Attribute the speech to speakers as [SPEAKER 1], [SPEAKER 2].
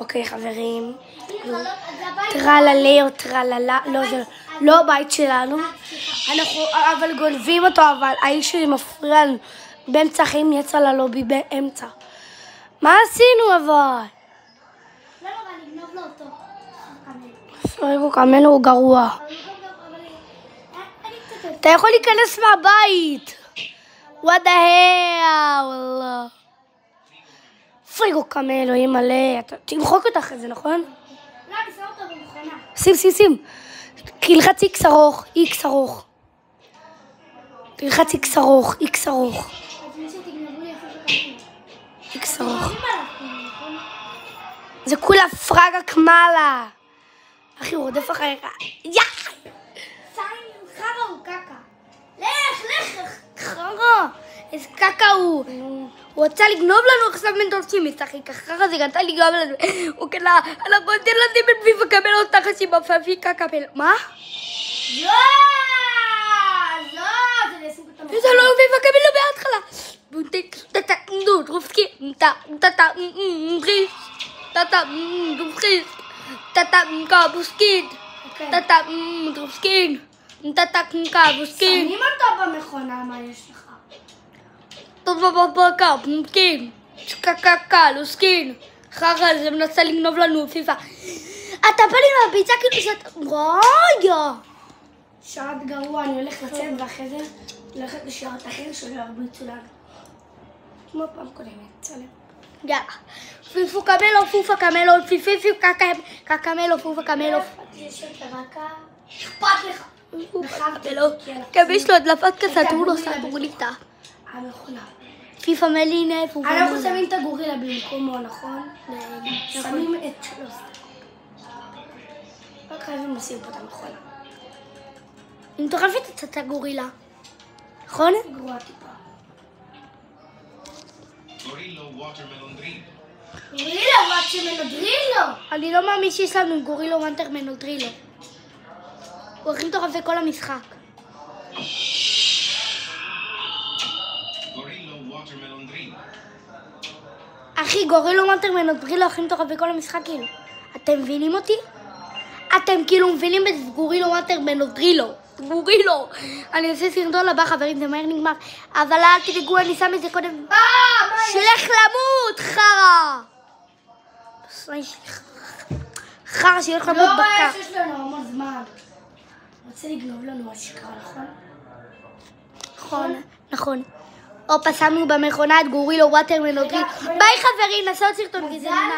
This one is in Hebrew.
[SPEAKER 1] אוקיי, חברים. טרללה או טרללה, לא, זה לא הבית שלנו. אנחנו אבל גונבים אותו, אבל האיש שלי מפריע לנו. באמצע החיים יצא ללובי באמצע. מה עשינו אבל?
[SPEAKER 2] לא, אני אגנוב לו אותו.
[SPEAKER 1] פריגו קמלו הוא גרוע. אתה יכול להיכנס מהבית. What the hell? פריגו קמלו, היא מלא. תמחוק אותך אחרי זה, נכון?
[SPEAKER 2] לא, אני שם אותו במכונה.
[SPEAKER 1] שים. תלחץ איקס ארוך, איקס ארוך. תלחץ איקס ארוך, איקס ארוך. איקס ארוך. זה כולה פרגה כמלה. אחי, הוא רודף אחריך. יא!
[SPEAKER 2] חרא הוא קקה. לך.
[SPEAKER 1] חרא. איזה קקה הוא. הוא רצה לגנוב לנו עכשיו מנטורצים. אחי, ככה זה גנתה לגנוב לנו. הוא כלה, אנחנו רוצים לשים את פיפה קבל אותך עם הפפי קקה. מה?
[SPEAKER 2] לא, זה לשים אותם.
[SPEAKER 1] זה לא פיפה קבל לו בהתחלה. דרופסקי.
[SPEAKER 2] שמים אותו במכונה, מה יש לך?
[SPEAKER 1] חרא, זה מנסה לגנוב לנו פיפה. אתה בא לי מהביצה כאילו שאת... רגע.
[SPEAKER 2] שעת גרוע, אני הולך לצאת ואחרי זה הולכת לשעת אחר שלא ירביצו לנו. כמו פעם קודמת, צלם.
[SPEAKER 1] יאללה. פיפו קמלו, פופה קמלו, פיפיפי קקמלו, פופה קמלו.
[SPEAKER 2] יש את הרקה, אכפת לך.
[SPEAKER 1] גם יש לו הדלפת קסטרו סטורליטה.
[SPEAKER 2] המכונה.
[SPEAKER 1] פיפה מלינה, פופה מלינה.
[SPEAKER 2] אנחנו שמים את הגורילה במקומו, נכון? שמים את שלוש. רק חייבים לשים פה את המכונה.
[SPEAKER 1] היא מטורפת את הגורילה. נכון?
[SPEAKER 2] גרוע טיפה.
[SPEAKER 3] גורילו ווטרמלון דריל.
[SPEAKER 2] גורילה, וואטרמלון.
[SPEAKER 1] אני לא מאמין שיש לנו גורילו וואטרמלון דרילו. הוא הכי מטורף בכל המשחק.
[SPEAKER 3] גורילו ווטרמלון דריל.
[SPEAKER 1] אחי, גורילו וואטרמלון דרילו הכי מטורף בכל המשחק כאילו. אתם מבינים אותי? אתם כאילו מבינים בגורילו וואטרמלון דרילו. גורילו. אני עושה סרטון לבא חברים, זה מהר נגמר. אבל אל תדאגו, אני שם את זה קודם. שלך למות, חרא. חרא שילך למות
[SPEAKER 2] לא
[SPEAKER 1] בקה.
[SPEAKER 2] רואה שיש לנו המון זמן. רוצה לגנוב לנו השקרה, נכון?
[SPEAKER 1] נכון. הופה, שמנו במכונה את גורילו וואטרמלון דרילו. ביי חברים, נעשה עוד סרטון גזעני.